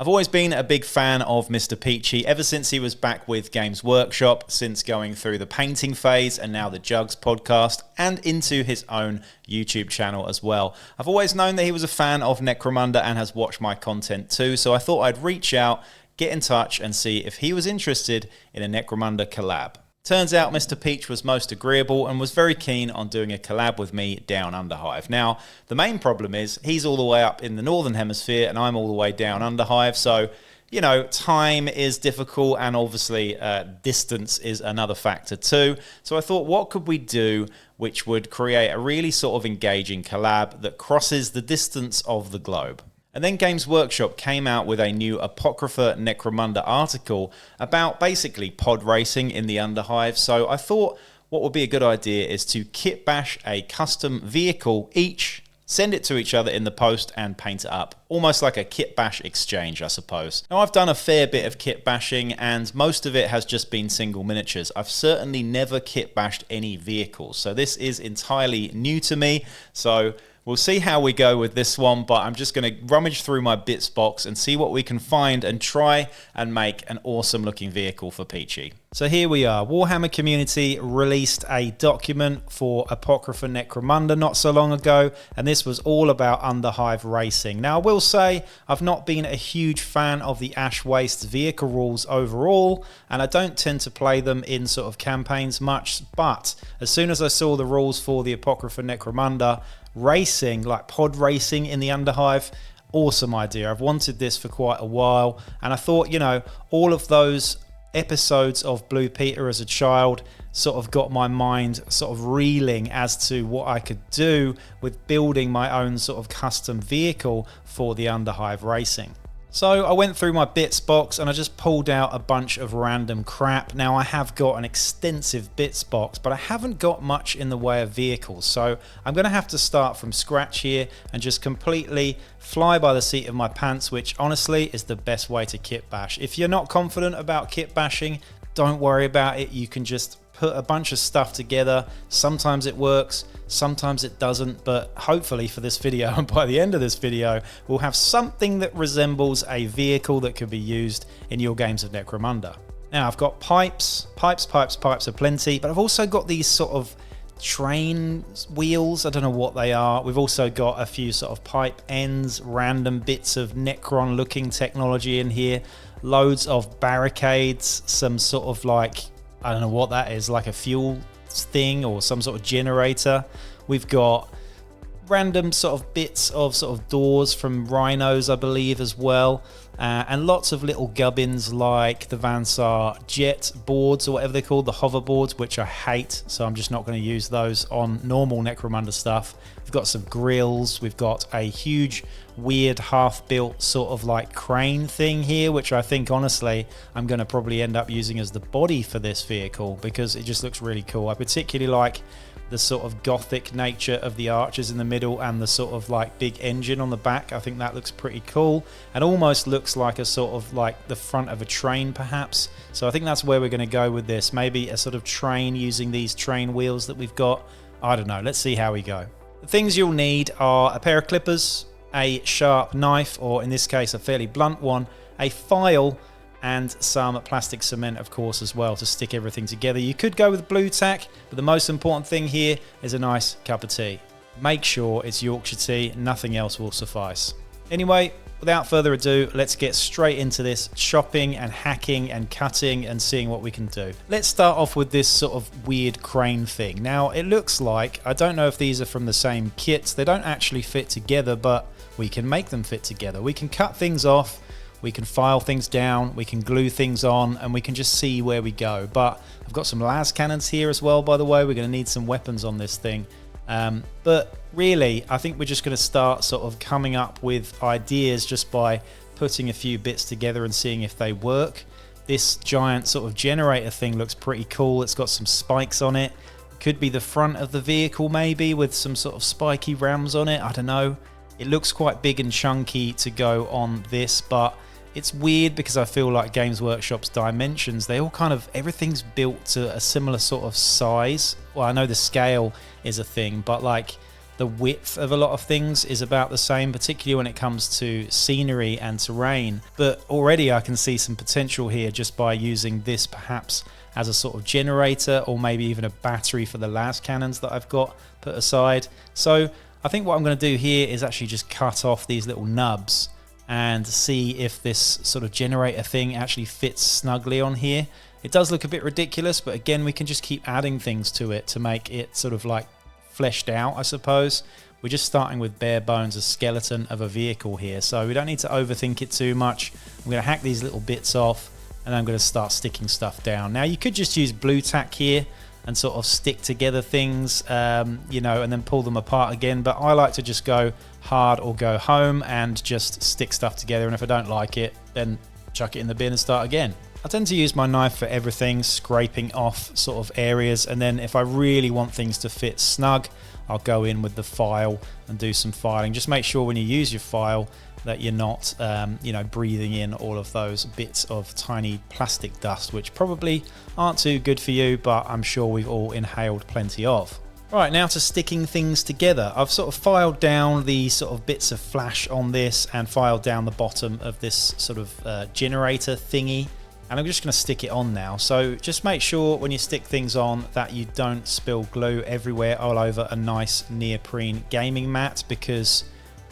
I've always been a big fan of Mr. Peachy ever since he was back with Games Workshop, since going through the painting phase and now the Jugs podcast, and into his own YouTube channel as well. I've always known that he was a fan of Necromunda and has watched my content too, so I thought I'd reach out, get in touch and see if he was interested in a Necromunda collab. Turns out Mr. Peach was most agreeable and was very keen on doing a collab with me down under Hive. Now, the main problem is he's all the way up in the Northern Hemisphere and I'm all the way down under Hive, so, you know, time is difficult and obviously distance is another factor too. So I thought, what could we do which would create a really sort of engaging collab that crosses the distance of the globe? And then Games Workshop came out with a new Apocrypha Necromunda article about basically pod racing in the Underhive. So I thought what would be a good idea is to kit bash a custom vehicle each, send it to each other in the post and paint it up. Almost like a kit bash exchange, I suppose. Now, I've done a fair bit of kit bashing and most of it has just been single miniatures. I've certainly never kit bashed any vehicles. So this is entirely new to me. So we'll see how we go with this one, but I'm just going to rummage through my bits box and see what we can find and try and make an awesome looking vehicle for Peachy. So here we are. Warhammer community released a document for Apocrypha Necromunda not so long ago, and this was all about Underhive racing. Now, I will say I've not been a huge fan of the Ash Waste vehicle rules overall, and I don't tend to play them in sort of campaigns much, but as soon as I saw the rules for the Apocrypha Necromunda, racing, like pod racing in the Underhive, awesome idea. I've wanted this for quite a while, and I thought, you know, all of those episodes of Blue Peter as a child sort of got my mind sort of reeling as to what I could do with building my own sort of custom vehicle for the Underhive racing. So I went through my bits box and I just pulled out a bunch of random crap. Now, I have got an extensive bits box, but I haven't got much in the way of vehicles. So I'm going to have to start from scratch here and just completely fly by the seat of my pants, which honestly is the best way to kit bash. If you're not confident about kit bashing, don't worry about it. You can just put a bunch of stuff together. Sometimes it works, sometimes it doesn't, but hopefully for this video and by the end of this video, we'll have something that resembles a vehicle that could be used in your games of Necromunda. Now, I've got pipes aplenty, but I've also got these sort of train wheels. I don't know what they are. We've also got a few sort of pipe ends, random bits of Necron looking technology in here, loads of barricades, some sort of like, I don't know what that is, like a fuel thing or some sort of generator. We've got random sort of bits of sort of doors from rhinos, I believe, as well. And lots of little gubbins like the Vansar jet boards or whatever they're called, the hoverboards, which I hate. So I'm just not going to use those on normal Necromunda stuff. We've got some grills. We've got a huge, weird, half-built sort of like crane thing here, which I think, honestly, I'm going to probably end up using as the body for this vehicle because it just looks really cool. I particularly like the sort of gothic nature of the arches in the middle and the sort of like big engine on the back. I think that looks pretty cool and almost looks like a sort of like the front of a train perhaps. So I think that's where we're going to go with this. Maybe a sort of train using these train wheels that we've got. I don't know. Let's see how we go. The things you'll need are a pair of clippers, a sharp knife, or in this case a fairly blunt one, a file, and some plastic cement, of course, as well to stick everything together. You could go with blue tack, but the most important thing here is a nice cup of tea. Make sure it's Yorkshire tea, nothing else will suffice. Anyway, without further ado, let's get straight into this chopping and hacking and cutting and seeing what we can do. Let's start off with this sort of weird crane thing. Now, it looks like, I don't know if these are from the same kits, they don't actually fit together, but we can make them fit together. We can cut things off, we can file things down, we can glue things on, and we can just see where we go. But I've got some las cannons here as well, by the way. We're going to need some weapons on this thing. But really, I think we're just going to start sort of coming up with ideas just by putting a few bits together and seeing if they work. This giant sort of generator thing looks pretty cool. It's got some spikes on it. Could be the front of the vehicle maybe with some sort of spiky rams on it. I don't know. It looks quite big and chunky to go on this, but it's weird because I feel like Games Workshop's dimensions, they all kind of, everything's built to a similar sort of size. Well, I know the scale is a thing, but like the width of a lot of things is about the same, particularly when it comes to scenery and terrain. But already I can see some potential here just by using this perhaps as a sort of generator, or maybe even a battery for the las cannons that I've got put aside. So I think what I'm going to do here is actually just cut off these little nubs and see if this sort of generator thing actually fits snugly on here. It does look a bit ridiculous, but again, we can just keep adding things to it to make it sort of like fleshed out, I suppose. We're just starting with bare bones, a skeleton of a vehicle here, so we don't need to overthink it too much. I'm going to hack these little bits off, and I'm going to start sticking stuff down. Now, you could just use blue tack here and sort of stick together things, you know, and then pull them apart again. But I like to just go hard or go home and just stick stuff together. And if I don't like it, then chuck it in the bin and start again. I tend to use my knife for everything, scraping off sort of areas. And then if I really want things to fit snug, I'll go in with the file and do some filing. Just make sure when you use your file that you're not, you know, breathing in all of those bits of tiny plastic dust, which probably aren't too good for you, but I'm sure we've all inhaled plenty of. Right, now to sticking things together. I've sort of filed down the sort of bits of flash on this and filed down the bottom of this sort of generator thingy. And I'm just going to stick it on now. So just make sure when you stick things on that you don't spill glue everywhere all over a nice neoprene gaming mat, because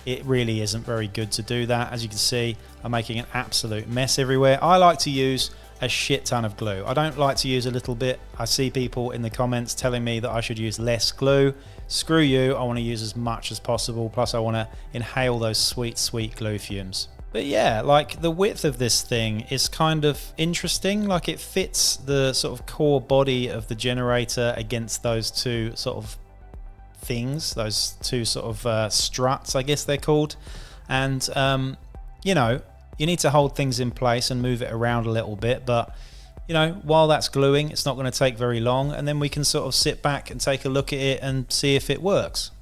it really isn't very good to do that. As you can see, I'm making an absolute mess everywhere. I like to use a shit ton of glue. I don't like to use a little bit. I see people in the comments telling me that I should use less glue. Screw you, I want to use as much as possible. Plus I want to inhale those sweet, sweet glue fumes. But yeah, like the width of this thing is kind of interesting. Like it fits the sort of core body of the generator against those two sort of things, those two sort of struts, I guess they're called. And you know, you need to hold things in place and move it around a little bit, but you know, while that's gluing, it's not going to take very long, and then we can sort of sit back and take a look at it and see if it works.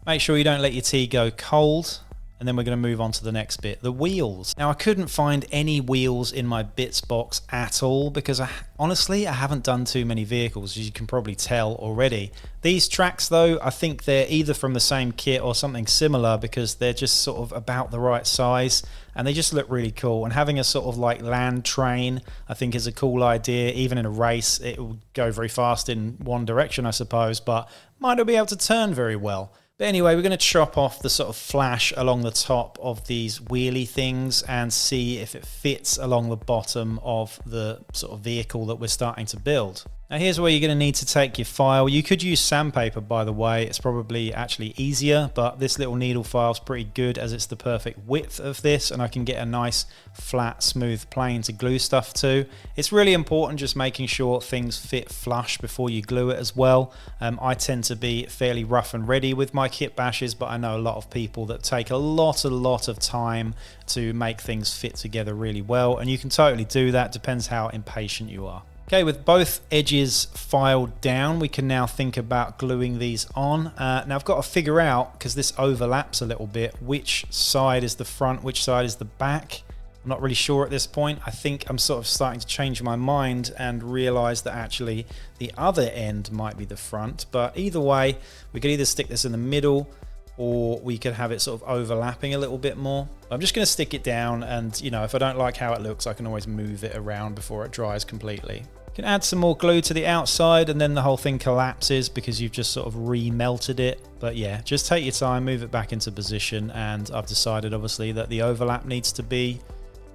Make sure you don't let your tea go cold. And then we're going to move on to the next bit, the wheels. Now, I couldn't find any wheels in my bits box at all because honestly, I haven't done too many vehicles, as you can probably tell already. These tracks though, I think they're either from the same kit or something similar, because they're just sort of about the right size and they just look really cool. And having a sort of like land train, I think is a cool idea. Even in a race, it will go very fast in one direction, I suppose, but might not be able to turn very well. But anyway, we're going to chop off the sort of flash along the top of these wheelie things and see if it fits along the bottom of the sort of vehicle that we're starting to build. Now here's where you're going to need to take your file. You could use sandpaper, by the way. It's probably actually easier, but this little needle file is pretty good as it's the perfect width of this, and I can get a nice flat smooth plane to glue stuff to. It's really important just making sure things fit flush before you glue it as well. I tend to be fairly rough and ready with my kitbashes, but I know a lot of people that take a lot of time to make things fit together really well, and you can totally do that. Depends how impatient you are. Okay, with both edges filed down, we can now think about gluing these on. Now I've got to figure out, because this overlaps a little bit, which side is the front, which side is the back. I'm not really sure at this point. I think I'm sort of starting to change my mind and realize that actually the other end might be the front. But either way, we could either stick this in the middle or we could have it sort of overlapping a little bit more. I'm just going to stick it down, and you know, if I don't like how it looks, I can always move it around before it dries completely. You can add some more glue to the outside and then the whole thing collapses because you've just sort of re-melted it. But yeah, just take your time, move it back into position, and I've decided obviously that the overlap needs to be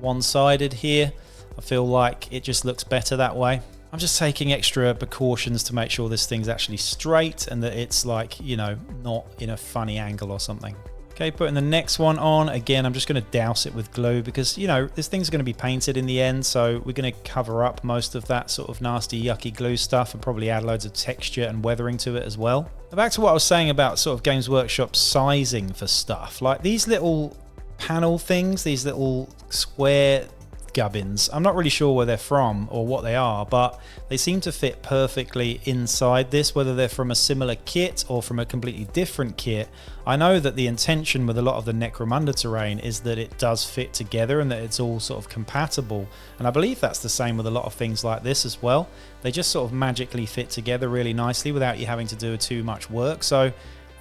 one-sided here. I feel like it just looks better that way. I'm just taking extra precautions to make sure this thing's actually straight and that it's like, you know, not in a funny angle or something. Okay, putting the next one on. Again, I'm just going to douse it with glue because, you know, this thing's going to be painted in the end, so we're going to cover up most of that sort of nasty, yucky glue stuff and probably add loads of texture and weathering to it as well. Now back to what I was saying about sort of Games Workshop sizing for stuff. Like these little panel things, these little square gubbins, I'm not really sure where they're from or what they are, but they seem to fit perfectly inside this, whether they're from a similar kit or from a completely different kit. I know that the intention with a lot of the NECROMUNDA terrain is that it does fit together and that it's all sort of compatible, and I believe that's the same with a lot of things like this as well. They just sort of magically fit together really nicely without you having to do too much work. So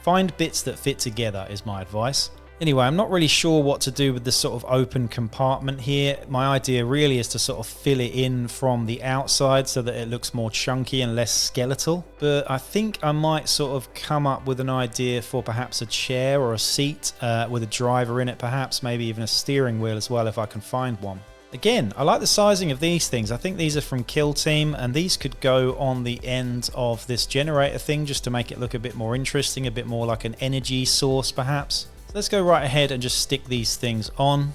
Find bits that fit together is my advice. Anyway, I'm not really sure what to do with this sort of open compartment here. My idea really is to sort of fill it in from the outside so that it looks more chunky and less skeletal. But I think I might sort of come up with an idea for perhaps a chair or a seat with a driver in it perhaps, maybe even a steering wheel as well if I can find one. Again, I like the sizing of these things. I think these are from Kill Team, and these could go on the end of this generator thing just to make it look a bit more interesting, a bit more like an energy source perhaps. Let's go right ahead and just stick these things on.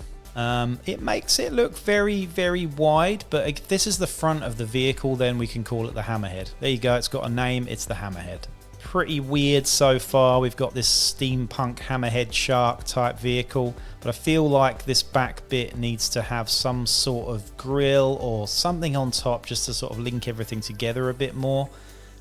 It makes it look very, very wide, but if this is the front of the vehicle, then we can call it the Hammerhead. There you go, it's got a name, it's the Hammerhead. Pretty weird so far. We've got this steampunk Hammerhead shark type vehicle, but I feel like this back bit needs to have some sort of grill or something on top just to sort of link everything together a bit more.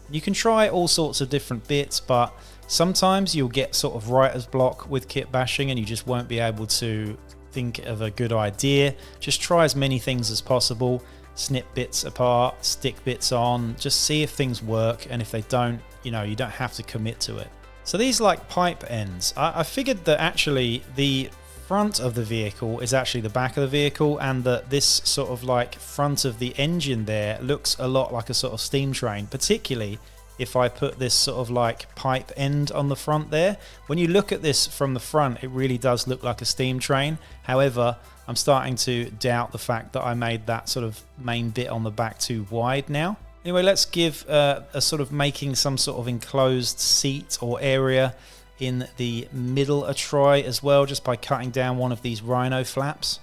You can try all sorts of different bits, but sometimes you'll get sort of writer's block with kit bashing and you just won't be able to think of a good idea. Just try as many things as possible, snip bits apart, stick bits on, just see if things work, and if they don't, you know, you don't have to commit to it. So these like pipe ends, I figured that actually the front of the vehicle is actually the back of the vehicle, and that this sort of like front of the engine there looks a lot like a sort of steam train, particularly if I put this sort of like pipe end on the front there. When you look at this from the front, it really does look like a steam train. However, I'm starting to doubt the fact that I made that sort of main bit on the back too wide now. Anyway, let's give a sort of making some sort of enclosed seat or area in the middle a try as well, just by cutting down one of these rhino flaps.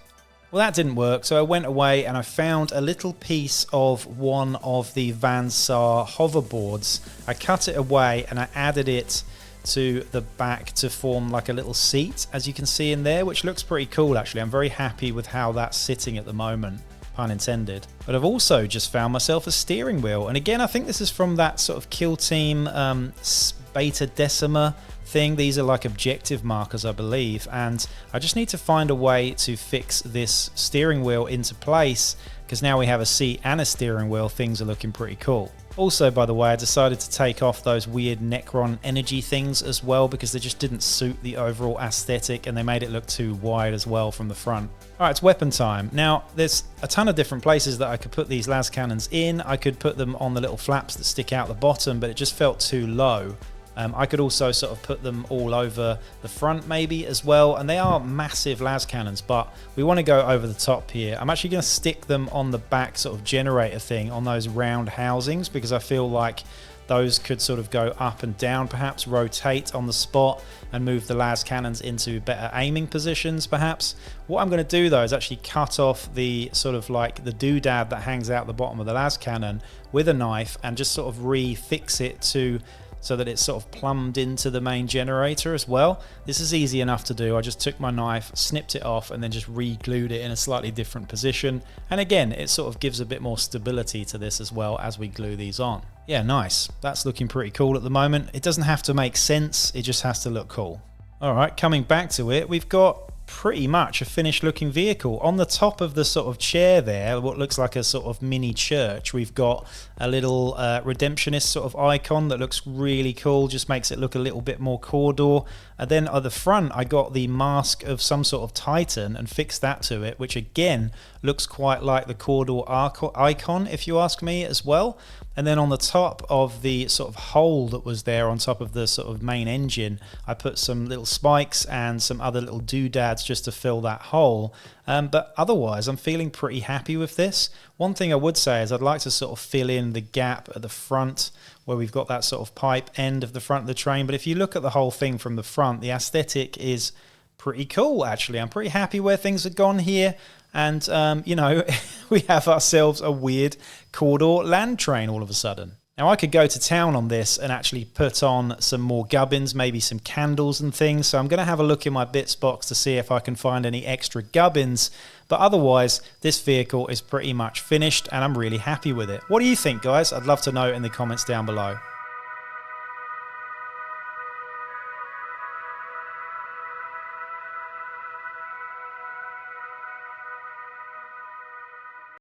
Well, that didn't work, so I went away and I found a little piece of one of the Van Saar hoverboards. I cut it away and I added it to the back to form like a little seat, as you can see in there, which looks pretty cool actually. I'm very happy with how that's sitting at the moment, pun intended. But I've also just found myself a steering wheel, and again I think this is from that sort of Kill Team Beta Decima thing. These are like objective markers, I believe, and I just need to find a way to fix this steering wheel into place, because now we have a seat and a steering wheel. Things are looking pretty cool. Also, by the way, I decided to take off those weird Necron energy things as well, because they just didn't suit the overall aesthetic and they made it look too wide as well from the front. Alright, it's weapon time. Now, there's a ton of different places that I could put these las cannons in. I could put them on the little flaps that stick out the bottom, but it just felt too low. I could also sort of put them all over the front maybe as well, and they are massive las cannons, but we want to go over the top here. I'm actually going to stick them on the back sort of generator thing on those round housings, because I feel like those could sort of go up and down, perhaps rotate on the spot and move the las cannons into better aiming positions perhaps. What I'm going to do though is actually cut off the sort of like the doodad that hangs out the bottom of the las cannon with a knife and just sort of refix it so that it's sort of plumbed into the main generator as well. This is easy enough to do. I just took my knife, snipped it off, and then just re-glued it in a slightly different position. And again, it sort of gives a bit more stability to this as well as we glue these on. Yeah, nice. That's looking pretty cool at the moment. It doesn't have to make sense, it just has to look cool. All right, coming back to it, we've got pretty much a finished looking vehicle. On the top of the sort of chair there, what looks like a sort of mini church, we've got a little redemptionist sort of icon that looks really cool, just makes it look a little bit more Cawdor. And then at the front I got the mask of some sort of Titan and fixed that to it, which again looks quite like the Cawdor icon if you ask me as well. And then on the top of the sort of hole that was there on top of the sort of main engine, I put some little spikes and some other little doodads just to fill that hole. But otherwise, I'm feeling pretty happy with this. One thing I would say is I'd like to sort of fill in the gap at the front where we've got that sort of pipe end of the front of the train. But if you look at the whole thing from the front, the aesthetic is pretty cool, actually. I'm pretty happy where things have gone here. And, you know, we have ourselves a weird Cawdor land train all of a sudden. Now, I could go to town on this and actually put on some more gubbins, maybe some candles and things. So I'm going to have a look in my bits box to see if I can find any extra gubbins. But otherwise, this vehicle is pretty much finished and I'm really happy with it. What do you think, guys? I'd love to know in the comments down below.